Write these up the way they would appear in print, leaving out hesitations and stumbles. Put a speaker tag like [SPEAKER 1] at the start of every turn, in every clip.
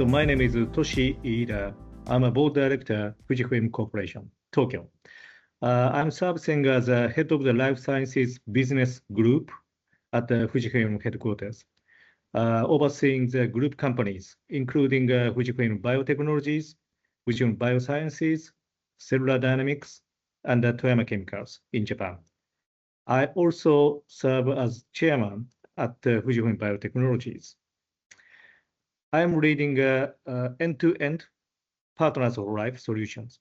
[SPEAKER 1] my name is Toshi Iida. I'm a board director, FUJIFILM Corporation, Tokyo. I'm serving as a head of the life sciences business group at the FUJIFILM headquarters, overseeing the group companies, including FUJIFILM Biotechnologies, FUJIFILM Biosciences, Cellular Dynamics, and Toyama Chemicals in Japan. I also serve as chairman at FUJIFILM Biotechnologies. I am leading end-to-end partners of life solutions,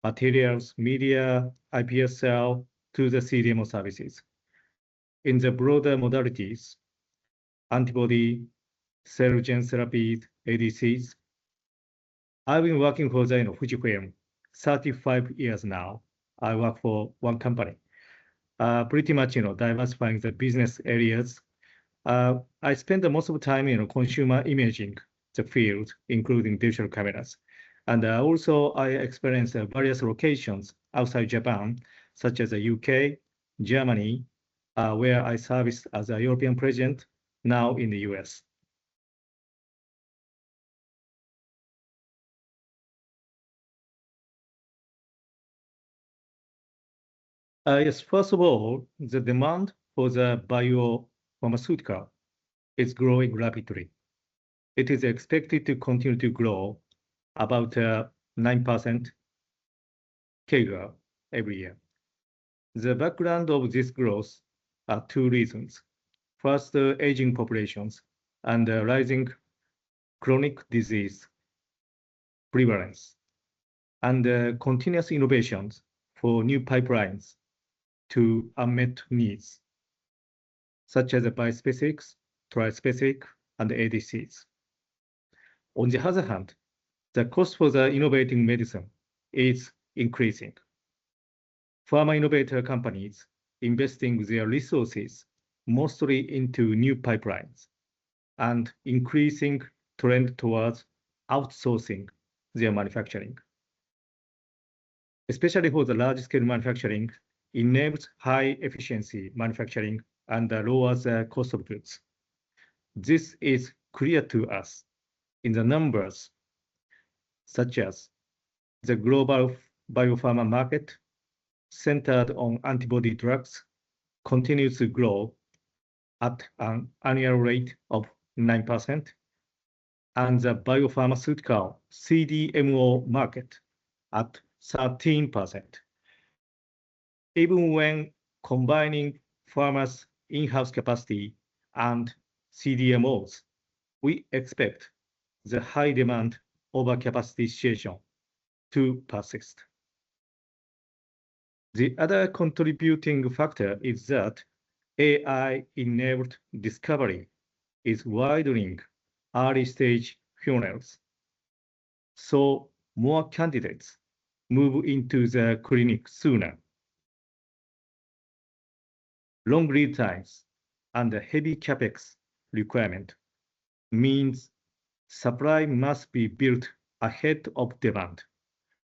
[SPEAKER 1] materials, media, IPSL to the CDMO services. In the broader modalities, antibody, cell gene therapies, ADCs, I've been working for the FUJIFILM 35 years now. I work for one company, pretty much diversifying the business areas. I spend most of the time consumer imaging the field, including digital cameras. And also I experience various locations outside Japan, such as the UK, Germany, where I service as a European president, now in the US. Yes, first of all, the demand for the biopharmaceutical is growing rapidly. It is expected to continue to grow about 9% CAGR every year. The background of this growth are two reasons. First, aging populations and rising chronic disease prevalence, and continuous innovations for new pipelines to unmet needs, such as bispecifics, trispecific, and ADCs. On the other hand, the cost for the innovating medicine is increasing. Pharma innovator companies investing their resources mostly into new pipelines and increasing trend towards outsourcing their manufacturing. Especially for the large-scale manufacturing, enables high efficiency manufacturing and lowers the cost of goods. This is clear to us in the numbers, such as the global biopharma market centered on antibody drugs continues to grow at an annual rate of 9%, and the biopharmaceutical CDMO market at 13%. Even when combining pharma's in-house capacity and CDMOs, we expect the high demand overcapacity situation to persist. The other contributing factor is that AI-enabled discovery is widening early-stage funnels, so more candidates move into the clinic sooner. Long lead times and heavy capex requirement means supply must be built ahead of demand.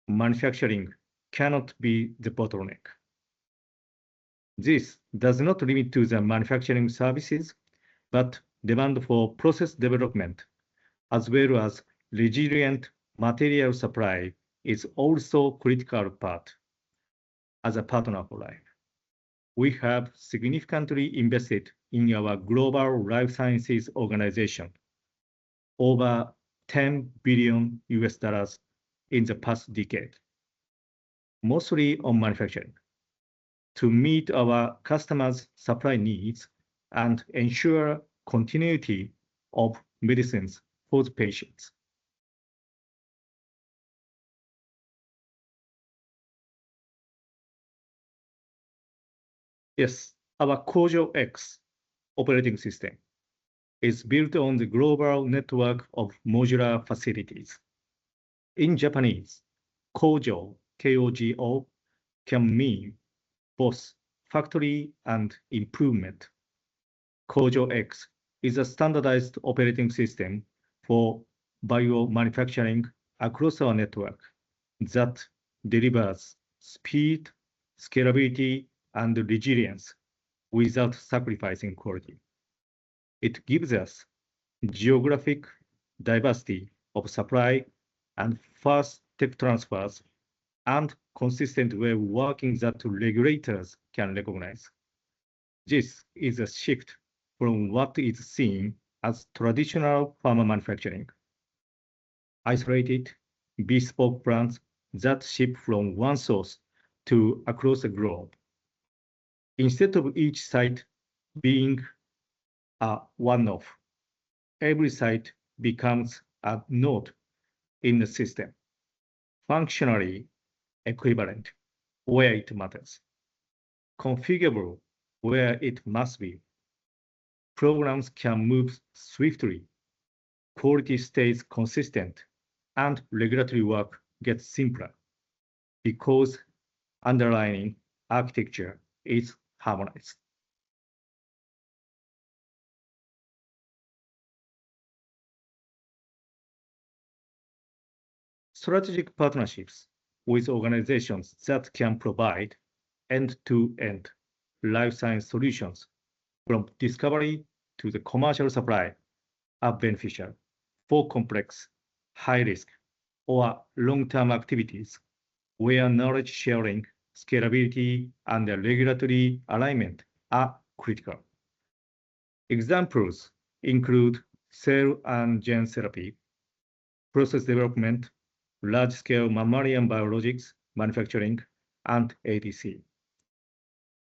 [SPEAKER 1] Manufacturing cannot be the bottleneck. This does not limit to the manufacturing services, but demand for process development, as well as resilient material supply, is also critical part. As a partner for life, we have significantly invested in our global life sciences organization, over $10 billion in the past decade, mostly on manufacturing, to meet our customers' supply needs and ensure continuity of medicines for the patients. Yes, our Kojo X operating system is built on the global network of modular facilities. In Japanese, Kojo, K-O-G-O, can mean both factory and improvement. Kojo X is a standardized operating system for biomanufacturing across our network that delivers speed, scalability, and resilience without sacrificing quality. It gives us geographic diversity of supply and fast tech transfers and consistent way of working that regulators can recognize. This is a shift from what is seen as traditional pharma manufacturing. Isolated, bespoke plants that ship from one source to across the globe. Instead of each site being a one-off, every site becomes a node in the system, functionally equivalent where it matters, configurable where it must be. Programs can move swiftly, quality stays consistent, and regulatory work gets simpler because underlying architecture is harmonized. Strategic partnerships with organizations that can provide end-to-end life science solutions from discovery to the commercial supply are beneficial for complex, high-risk, or long-term activities where knowledge sharing, scalability, and regulatory alignment are critical. Examples include cell and gene therapy, process development, large-scale mammalian biologics manufacturing, and ADC.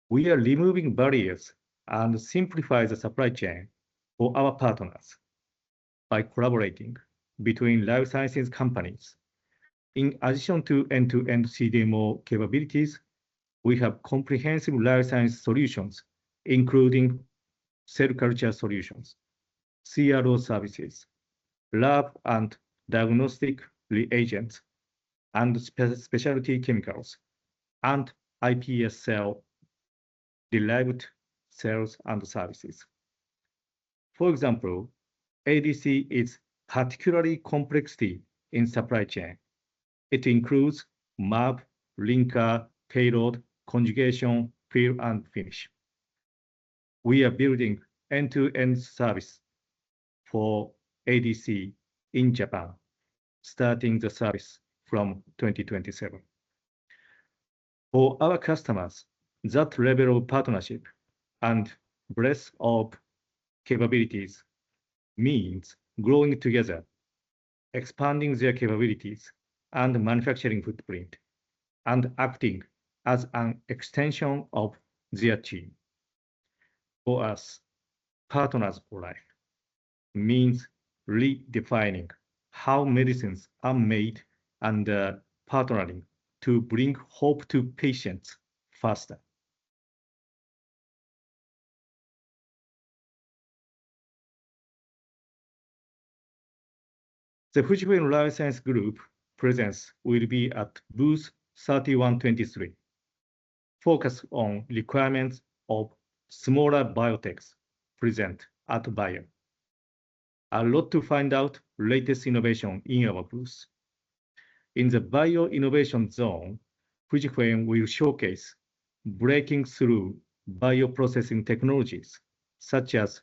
[SPEAKER 1] We are removing barriers and simplify the supply chain for our partners by collaborating between life sciences companies. In addition to end-to-end CDMO capabilities, we have comprehensive life science solutions, including cell culture solutions, CRO services, lab and diagnostic reagents, and specialty chemicals, and iPS cell-derived cells and services. For example, ADC is particularly complexity in supply chain. It includes mAb, linker, payload, conjugation, fill, and finish. We are building end-to-end service for ADC in Japan, starting the service from 2027. For our customers, that level of partnership and breadth of capabilities means growing together, expanding their capabilities and manufacturing footprint, and acting as an extension of their team. For us, partners for life means redefining how medicines are made and partnering to bring hope to patients faster. The FUJIFILM Life Science Group presence will be at booth 3123, focus on requirements of smaller biotechs present at Bio. A lot to find out latest innovation in our booth. In the Bio Innovation Zone, FUJIFILM will showcase breaking through bioprocessing technologies, such as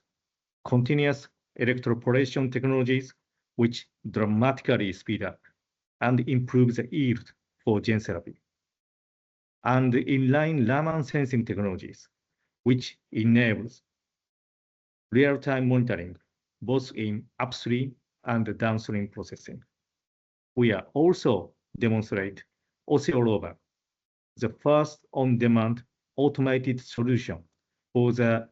[SPEAKER 1] continuous electroporation technologies, which dramatically speed up and improve the yield for gene therapy, and inline Raman sensing technologies, which enables real-time monitoring both in upstream and downstream processing. We are also demonstrate Oscillorover, the first on-demand automated solution for the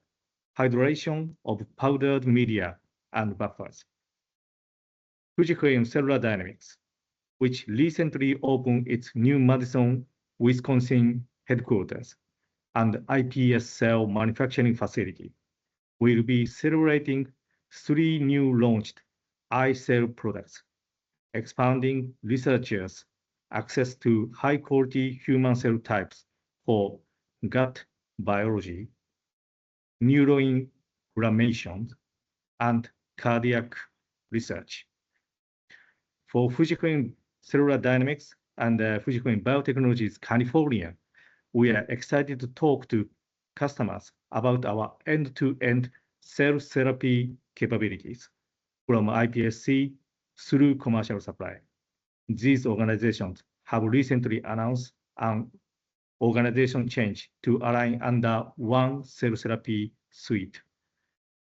[SPEAKER 1] hydration of powdered media and buffers. FUJIFILM Cellular Dynamics, which recently opened its new Madison, Wisconsin headquarters and iPS cell manufacturing facility, will be celebrating 3 new launched iCell products, expanding researchers' access to high-quality human cell types for gut biology, neuroinflammation, and cardiac research. For FUJIFILM Cellular Dynamics and FUJIFILM Biotechnologies California, we are excited to talk to customers about our end-to-end cell therapy capabilities, from iPSC through commercial supply. These organizations have recently announced an organization change to align under one cell therapy suite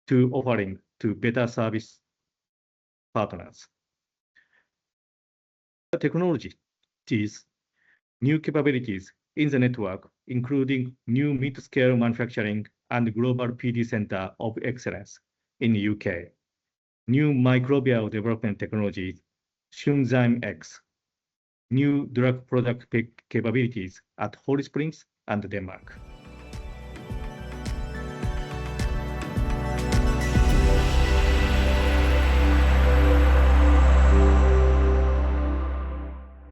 [SPEAKER 1] to offering to better service partners. Technologies, new capabilities in the network, including new mid-scale manufacturing and global PD Center of Excellence in the UK, new microbial development technologies, Shunzyme X, new drug product capabilities at Holy Springs and Denmark.